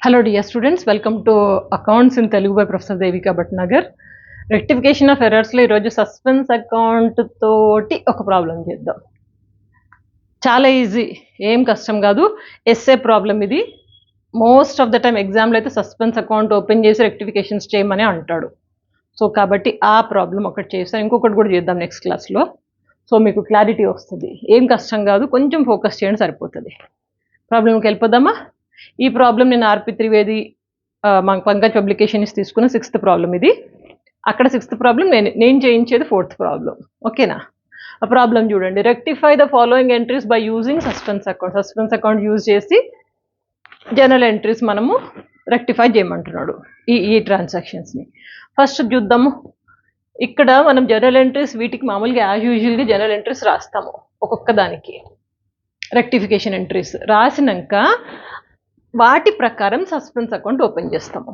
Hello dear students, welcome to Accounts in Telugu by Professor Devika Bhatnagar. Rectification of errors లో ఈరోజు suspense account తోటి ఒక problem చేద్దాం. చాలా ఈజీ, ఏం కష్టం కాదు. ఎస్ఏ ప్రాబ్లం ఇది. మోస్ట్ ఆఫ్ ద టైం ఎగ్జామ్లో అయితే సస్పెన్స్ అకౌంట్ ఓపెన్ చేసి రెక్టిఫికేషన్స్ చేయమని అంటాడు. సో కాబట్టి ఆ ప్రాబ్లం ఒకటి చేస్తాను, ఇంకొకటి కూడా చేద్దాం నెక్స్ట్ క్లాస్లో. సో మీకు క్లారిటీ వస్తుంది, ఏం కష్టం కాదు, కొంచెం ఫోకస్ చేయండి సరిపోతుంది. ప్రాబ్లంకి వెళ్ళిపోదామా? ఈ ప్రాబ్లం నేను ఆర్పి త్రివేది పంకజ్ పబ్లికేషన్స్ తీసుకున్న 6th ప్రాబ్లం ఇది. అక్కడ 6th ప్రాబ్లం నేను చేయించేది 4th ప్రాబ్లం. ఓకేనా? ఆ ప్రాబ్లం చూడండి. Rectify the following entries by using suspense account. Suspense account use చేసి జనరల్ ఎంట్రీస్ మనము రెక్టిఫై చేయమంటున్నాడు ఈ ట్రాన్సాక్షన్స్ని. ఫస్ట్ చూద్దాము. ఇక్కడ మనం జనరల్ ఎంట్రీస్ వీటికి మామూలుగా యాజ్ యూజువల్గా జనరల్ ఎంట్రీస్ రాస్తాము ఒక్కొక్క దానికి. రెక్టిఫికేషన్ ఎంట్రీస్ రాసినాక వాటి ప్రకారం సస్పెన్స్ అకౌంట్ ఓపెన్ చేస్తాము.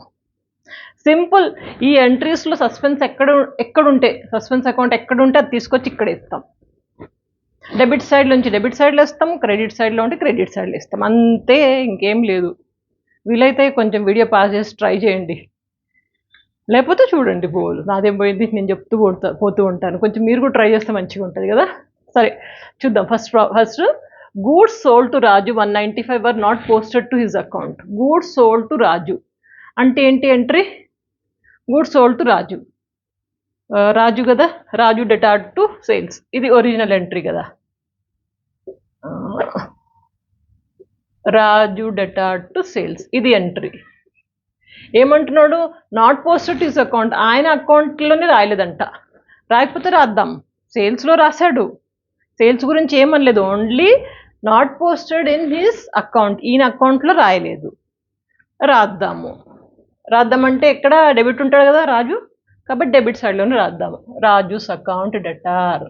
సింపుల్. ఈ ఎంట్రీస్లో సస్పెన్స్ ఎక్కడుంటే సస్పెన్స్ అకౌంట్ ఎక్కడుంటే అది తీసుకొచ్చి ఇక్కడ ఇస్తాం. డెబిట్ సైడ్ నుంచి డెబిట్ సైడ్లో ఇస్తాము, క్రెడిట్ సైడ్లో ఉంటే క్రెడిట్ సైడ్లో ఇస్తాం, అంతే, ఇంకేం లేదు. వీలైతే కొంచెం వీడియో పాస్ చేసి ట్రై చేయండి, లేకపోతే చూడండి పోదు, నాదేం పోయింది, నేను చెప్తూ పోతూ ఉంటాను. కొంచెం మీరు కూడా ట్రై చేస్తే మంచిగా ఉంటుంది కదా. సరే చూద్దాం. First goods sold to Raju 195 were not posted to his account. Goods sold to Raju అంటే ఏంటి entry? goods sold to Raju. రాజు కదా, రాజు డెటార్డ్ టు సేల్స్, ఇది ఒరిజినల్ ఎంట్రీ కదా. రాజు డెటార్డ్ టు సేల్స్, ఇది ఎంట్రీ. ఏమంటున్నాడు? Not posted to his account. ఆయన అకౌంట్లోనే రాయలేదంట. రాయకపోతే రాద్దాం. సేల్స్లో రాశాడు, సేల్స్ గురించి ఏమనలేదు, only not posted in his account, ఈయన అకౌంట్లో రాయలేదు. రాద్దామంటే ఎక్కడ డెబిట్ ఉంటాడు కదా రాజు, కాబట్టి డెబిట్ సైడ్లోనే రాద్దాము. Raju's account debtor.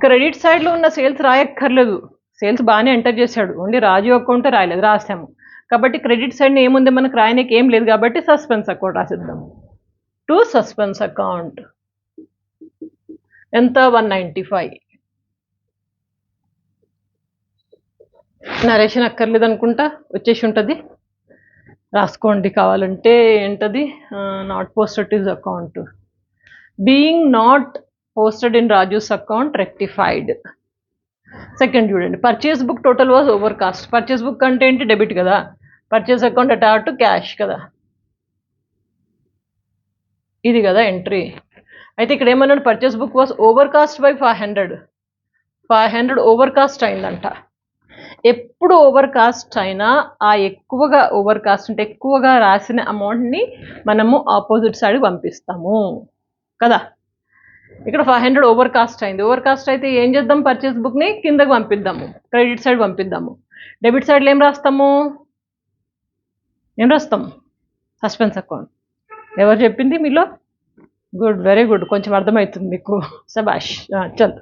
క్రెడిట్ సైడ్లో ఉన్న సేల్స్ రాయక్కర్లేదు, సేల్స్ బాగానే ఎంటర్ చేశాడు, ఓన్లీ రాజు అకౌంట్ రాయలేదు, రాసాము. కాబట్టి క్రెడిట్ సైడ్ని ఏముంది మనకు రాయడానికి ఏం లేదు, కాబట్టి సస్పెన్స్ అకౌంట్ రాసిద్దాము. టు సస్పెన్స్ అకౌంట్ ఎంత? 195. నరేషన్ అక్కర్లేదు అనుకుంటా, వచ్చేసి ఉంటుంది, రాసుకోండి కావాలంటే. ఏంటది? Not posted to his account. Being not posted in Raju's account rectified. Second చూడండి. Purchase book total was over cast. Purchase book అంటే ఏంటి? డెబిట్ కదా. Purchase account debtor to cash కదా, ఇది కదా ఎంట్రీ. అయితే ఇక్కడ ఏమన్నాడు? Purchase book was over cast by 500 over cast అయిందంట. ఎప్పుడు ఓవర్ కాస్ట్ అయినా ఆ ఎక్కువగా ఓవర్ కాస్ట్ అంటే ఎక్కువగా రాసిన అమౌంట్ని మనము ఆపోజిట్ సైడ్ పంపిస్తాము కదా. ఇక్కడ 500 ఓవర్ కాస్ట్ అయింది. ఓవర్ కాస్ట్ అయితే ఏం చేద్దాం? పర్చేస్ బుక్ని కిందకు పంపిద్దాము, క్రెడిట్ సైడ్ పంపిద్దాము. డెబిట్ సైడ్లో ఏం రాస్తాము? Suspense account. ఎవరు చెప్పింది మీలో? గుడ్, వెరీ గుడ్, కొంచెం అర్థమవుతుంది మీకు, సబాష్. చల్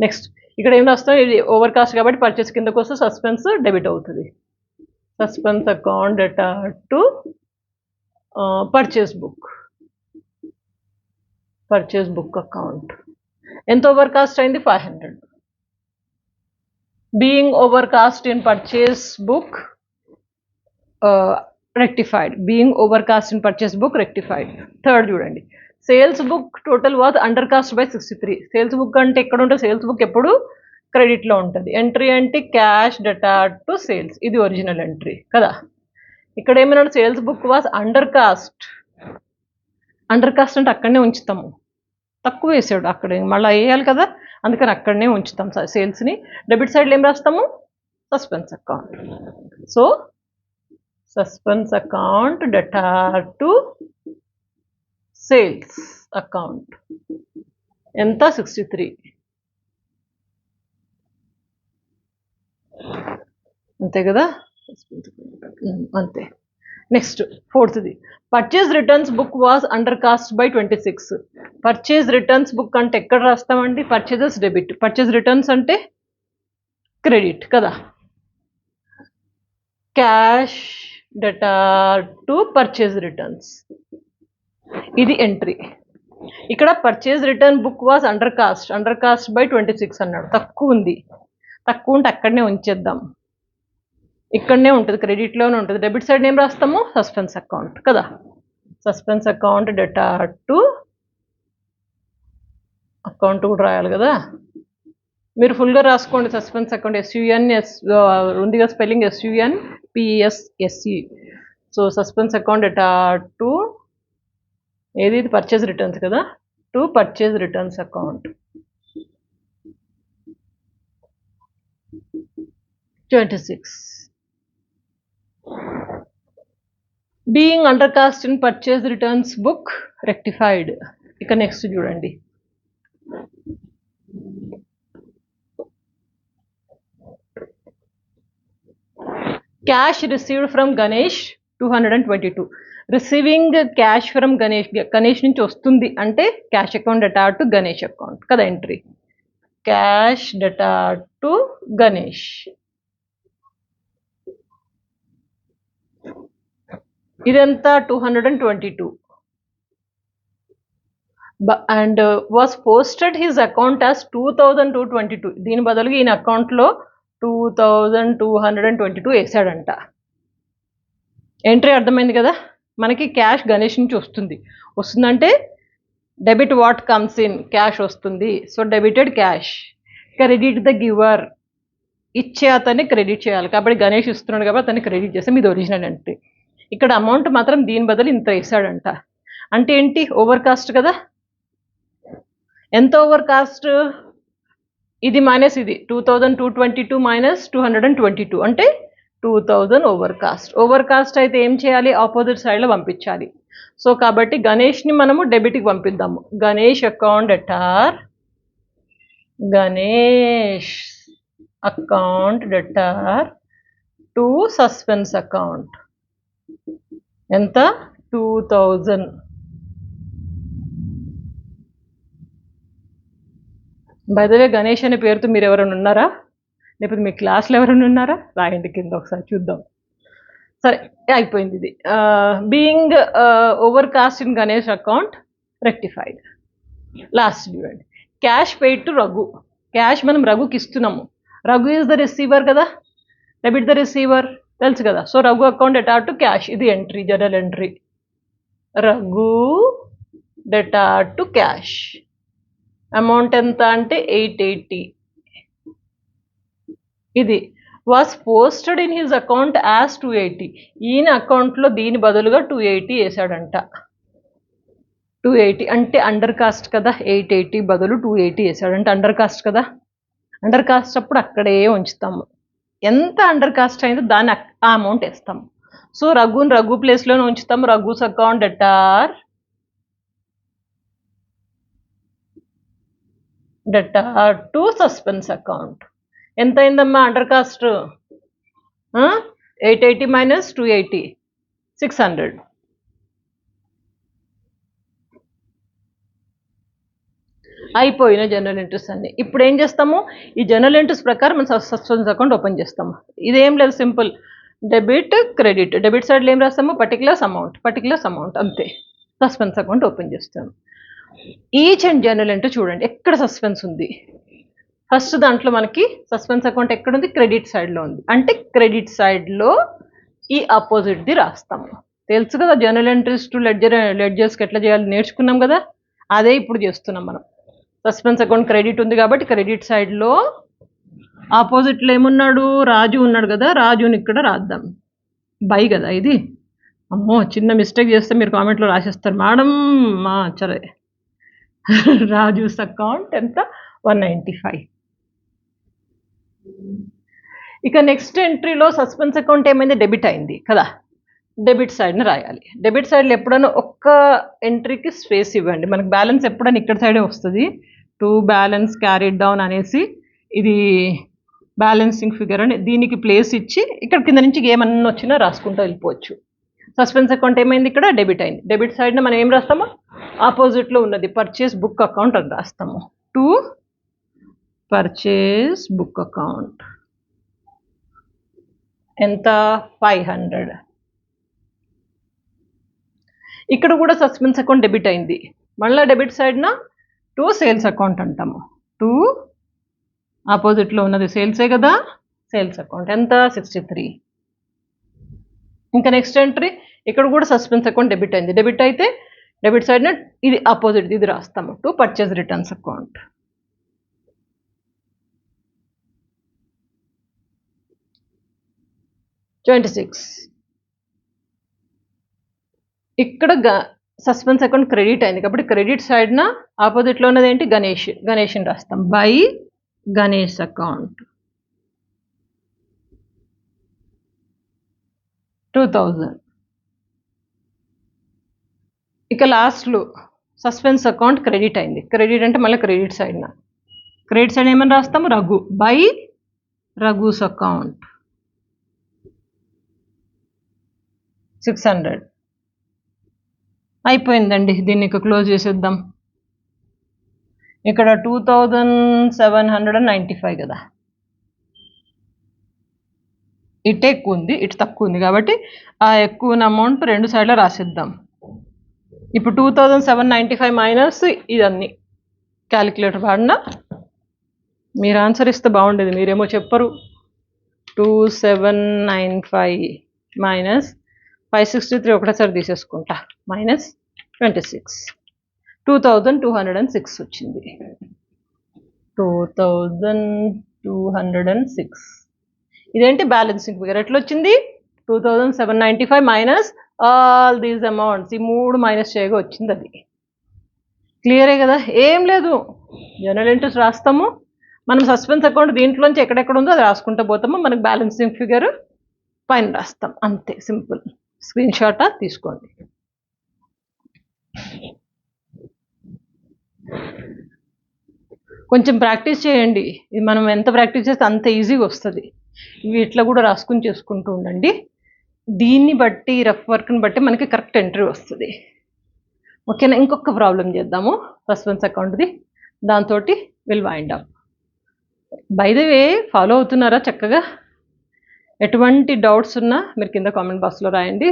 నెక్స్ట్. ఇక్కడ ఏం రాస్తాం? ఇది ఓవర్ కాస్ట్ కాబట్టి పర్చేస్ కిందకు వస్తే సస్పెన్స్ డెబిట్ అవుతుంది. Suspense account debtor to purchase book account. ఎంత ఓవర్ కాస్ట్ అయింది? 500. Being over cast in purchase book rectified. Being over cast in purchase book rectified. Third చూడండి. Sales book total was under cast by 63. Sales book అంటే ఎక్కడ ఉంటుంది? Sales book ఎప్పుడు క్రెడిట్లో ఉంటుంది. Entry అంటే cash debtor to sales, ఇది original entry కదా. ఇక్కడ ఏమన్నాడు? Sales book was under cost. Under cost అంటే అక్కడనే ఉంచుతాము, తక్కువ వేసాడు అక్కడ, మళ్ళీ వేయాలి కదా, అందుకని అక్కడనే ఉంచుతాం సేల్స్ని. డెబిట్ సైడ్లో ఏం రాస్తాము? Suspense account. So suspense account debtor to sales account ఎంత? 63. అంతే కదా, అంతే. నెక్స్ట్ ఫోర్త్ది. Purchase returns book was under cast by 26. Purchase returns book అంటే ఎక్కడ రాస్తామండి? పర్చేజెస్ డెబిట్, పర్చేజ్ రిటర్న్స్ అంటే క్రెడిట్ కదా. Cash debtor to purchase returns, ఇది ఎంట్రీ. ఇక్కడ purchase return book was under cast by 26 అన్నాడు, తక్కువ ఉంది. తక్కువ ఉంటే అక్కడనే ఉంచేద్దాం, ఇక్కడనే ఉంటుంది, క్రెడిట్లోనే ఉంటుంది. డెబిట్ సైడ్ ఏం రాస్తాము? సస్పెన్స్ అకౌంట్ కదా. Suspense account debtor to account కూడా రాయాలి కదా. మీరు ఫుల్గా రాసుకోండి. సస్పెన్స్ అకౌంట్ SUNS ఉందిగా spelling, SUNPSSE. So suspense account debtor to ఏది, ఇది పర్చేజ్ రిటర్న్స్ కదా, to purchase returns account 26. Being under cost in purchase returns book rectified. ఇక నెక్స్ట్ చూడండి. Cash received from Ganesh 222. Receiving cash from Ganesh నుంచి వస్తుంది అంటే cash account debtor to Ganesh account కదా entry. Cash data to Ganesh. ఇదంతా 222 and was posted his account as 2222. దీని బదులుగా ఈయన అకౌంట్లో 2222 వేసాడంట. ఎంట్రీ అర్థమైంది కదా. మనకి క్యాష్ గణేష్ నుంచి వస్తుందంటే debit what comes in, cash వస్తుంది. So debited cash. Credit the giver, ఇచ్చే అతన్ని క్రెడిట్ చేయాలి కాబట్టి గణేష్ ఇస్తున్నాడు కాబట్టి అతన్ని క్రెడిట్ చేస్తాం. ఇది ఒరిజినల్ ఎంట్రీ. ఇక్కడ అమౌంట్ మాత్రం దీని బదులు ఇంత వేసాడంట. అంటే ఏంటి? ఓవర్ కాస్ట్ కదా. ఎంత ఓవర్ కాస్ట్? ఇది మైనస్ ఇది 2222 మైనస్ 222 అంటే 2000 ఓవర్ కాస్ట్. ఓవర్ కాస్ట్ అయితే ఏం చేయాలి? ఆపోజిట్ సైడ్లో పంపించాలి. సో కాబట్టి గణేష్ని మనము డెబిట్కి పంపిద్దాము. Ganesh account debtor, Ganesh account debtor to suspense account. ఎంత? 2000. బై ద వే గణేష్ అనే పేరుతో మీరు ఎవరైనా ఉన్నారా, లేకపోతే మీ క్లాస్లో ఎవరైనా ఉన్నారా? రాయండి కింద ఒకసారి చూద్దాం. సరే అయిపోయింది ఇది. Being over cast in Ganesh account rectified. Last చూడండి. Cash paid to Raghu. Cash మనం రఘుకి ఇస్తున్నాము. రఘు ఈజ్ ద రిసీవర్ కదా, డెబిట్ ద రిసీవర్ తెలుసు కదా. So Raghu account debtor to cash. ఇది entry, general entry. Raghu debtor to cash. Amount ఎంత అంటే 880. ఇది was posted in his account as 280. ఈయన అకౌంట్లో దీని బదులుగా 280 వేసాడంట. 280 అంటే అండర్ కాస్ట్ కదా. 880 బదులు 280 వేసాడంటే అండర్ కాస్ట్ కదా. అండర్ కాస్ట్ అప్పుడు అక్కడే ఉంచుతాము. ఎంత అండర్ కాస్ట్ అయిందో దాన్ని ఆ అమౌంట్ వేస్తాము. సో రఘుని రఘు ప్లేస్లోనే ఉంచుతాము. Raghu's account debtor to suspense account. ఎంత అయిందమ్మా అండర్ కాస్ట్? 880 మైనస్ 280 600. అయిపోయిన జనరల్ ఎంట్రీస్ అన్ని. ఇప్పుడు ఏం చేస్తాము? ఈ జనరల్ ఎంట్రీస్ ప్రకారం మనం సస్పెన్స్ అకౌంట్ ఓపెన్ చేస్తాము. ఇదేం లేదు, సింపుల్ డెబిట్ క్రెడిట్. డెబిట్ సైడ్లో ఏం రాస్తాము? పర్టికులర్స్ అమౌంట్ అంతే. సస్పెన్స్ అకౌంట్ ఓపెన్ చేస్తాము. ఈచ్ అండ్ జనరల్ ఎంట్రీ చూడండి ఎక్కడ సస్పెన్స్ ఉంది. ఫస్ట్ దాంట్లో మనకి సస్పెన్స్ అకౌంట్ ఎక్కడుంది? క్రెడిట్ సైడ్లో ఉంది. అంటే క్రెడిట్ సైడ్లో ఈ ఆపోజిట్ది రాస్తాము. తెలుసు కదా జనరల్ ఎంట్రీస్ టు లెడ్జర్స్కి ఎట్లా చేయాలి నేర్చుకున్నాం కదా. అదే ఇప్పుడు చేస్తున్నాం మనం. సస్పెన్స్ అకౌంట్ క్రెడిట్ ఉంది కాబట్టి క్రెడిట్ సైడ్లో ఆపోజిట్లో ఏమున్నాడు? రాజు ఉన్నాడు కదా. రాజుని ఇక్కడ రాద్దాం. బై కదా ఇది. అమ్మో చిన్న మిస్టేక్ చేస్తే మీరు కామెంట్లో రాసేస్తారు మేడం. సరే రాజూస్ అకౌంట్ ఎంత? 195. ఇక నెక్స్ట్ ఎంట్రీలో సస్పెన్స్ అకౌంట్ ఏమైంది? డెబిట్ అయింది కదా. డెబిట్ సైడ్ని రాయాలి. డెబిట్ సైడ్లో ఎప్పుడైనా ఒక్క ఎంట్రీకి స్పేస్ ఇవ్వండి. మనకు బ్యాలెన్స్ ఎప్పుడైనా ఇక్కడ సైడే వస్తుంది. టు బ్యాలెన్స్ క్యారీడ్ డౌన్ అనేసి ఇది బ్యాలెన్సింగ్ ఫిగర్ అని దీనికి ప్లేస్ ఇచ్చి ఇక్కడ కింద నుంచి ఏమన్నా వచ్చినా రాసుకుంటూ వెళ్ళిపోవచ్చు. సస్పెన్స్ అకౌంట్ ఏమైంది? ఇక్కడ డెబిట్ అయింది. డెబిట్ సైడ్న మనం ఏం రాస్తాము? ఆపోజిట్లో ఉన్నది పర్చేస్ బుక్ అకౌంట్ అని రాస్తాము. టు పర్చేస్ బుక్ అకౌంట్ ఎంత? 500. ఇక్కడ కూడా సస్పెన్స్ అకౌంట్ డెబిట్ అయింది. మళ్ళీ డెబిట్ సైడ్న టు సేల్స్ అకౌంట్ అంటాము. టు ఆపోజిట్లో ఉన్నది సేల్సే కదా, సేల్స్ అకౌంట్ ఎంత 63. ఇంకా నెక్స్ట్ ఎంట్రీ ఇక్కడ కూడా సస్పెన్స్ అకౌంట్ డెబిట్ అయింది. డెబిట్ అయితే డెబిట్ సైడ్న ఇది ఆపోజిట్ ఇది రాస్తాము టు పర్చేజ్ రిటర్న్స్ అకౌంట్. ఇక్కడ సస్పెన్స్ అకౌంట్ క్రెడిట్ అయింది కాబట్టి క్రెడిట్ సైడ్న ఆపోజిట్లో ఉన్నది ఏంటి గణేష్ని రాస్తాం. By Ganesh account 2000. ఇక లాస్ట్లో సస్పెన్స్ అకౌంట్ క్రెడిట్ అయింది. క్రెడిట్ అంటే మళ్ళీ క్రెడిట్ సైడ్న క్రెడిట్ సైడ్ ఏమని రాస్తాము రఘు బై రఘుస్ అకౌంట్ 600. అయిపోయిందండి. దీన్ని ఇక క్లోజ్ చేసేద్దాం. ఇక్కడ 2795 కదా, ఇటు ఎక్కువ ఉంది ఇటు తక్కువ ఉంది కాబట్టి ఆ ఎక్కువ అమౌంట్ రెండు సైడ్లో రాసిద్దాం. ఇప్పుడు 2795 మైనస్ ఇదన్నీ క్యాలిక్యులేటర్ వాడినా మీరు ఆన్సర్ ఇస్తే బాగుండేది, మీరేమో చెప్పరు. 2795 మైనస్ 563 ఒకటేసారి తీసేసుకుంటా మైనస్ 26 2206 వచ్చింది. 2206 ఇదేంటి బ్యాలెన్సింగ్ ఫిగర్ ఎట్లా వచ్చింది? 2795 మైనస్ ఆల్ దీస్ అమౌంట్స్ ఈ మూడు మైనస్ చేయగా వచ్చింది. అది క్లియరే కదా, ఏం లేదు. జనరల్ ఎంట్రీస్ రాస్తాము, మనం సస్పెన్స్ అకౌంట్ దీంట్లోంచి ఎక్కడెక్కడ ఉందో అది రాసుకుంటూ పోతాము, మనకు బ్యాలెన్సింగ్ ఫిగర్ పైన రాస్తాం అంతే, సింపుల్. స్క్రీన్ షాట్ తీసుకోండి. కొంచెం ప్రాక్టీస్ చేయండి, ఇది మనం ఎంత ప్రాక్టీస్ చేస్తే అంత ఈజీగా వస్తుంది. ఇవి ఇట్లా కూడా రాసుకుని చేసుకుంటూ ఉండండి. దీన్ని బట్టి రఫ్ వర్క్ని బట్టి మనకి కరెక్ట్ ఎంట్రీ వస్తుంది. ఓకేనా, ఇంకొక ప్రాబ్లం చేద్దాము సస్పెన్స్ అకౌంట్ది, దాంతో will wind up. By the way follow అవుతున్నారా చక్కగా? ఎటువంటి డౌట్స్ ఉన్నా మీరు కింద కామెంట్ బాక్స్లో రాయండి,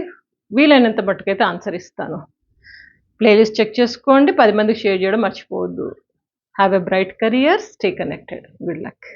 వీలైనంత మట్టుకైతే ఆన్సర్ ఇస్తాను. ప్లేలిస్ట్ చెక్ చేసుకోండి, 10 మందికి షేర్ చేయడం మర్చిపోవద్దు. Have a bright career, stay connected, good luck.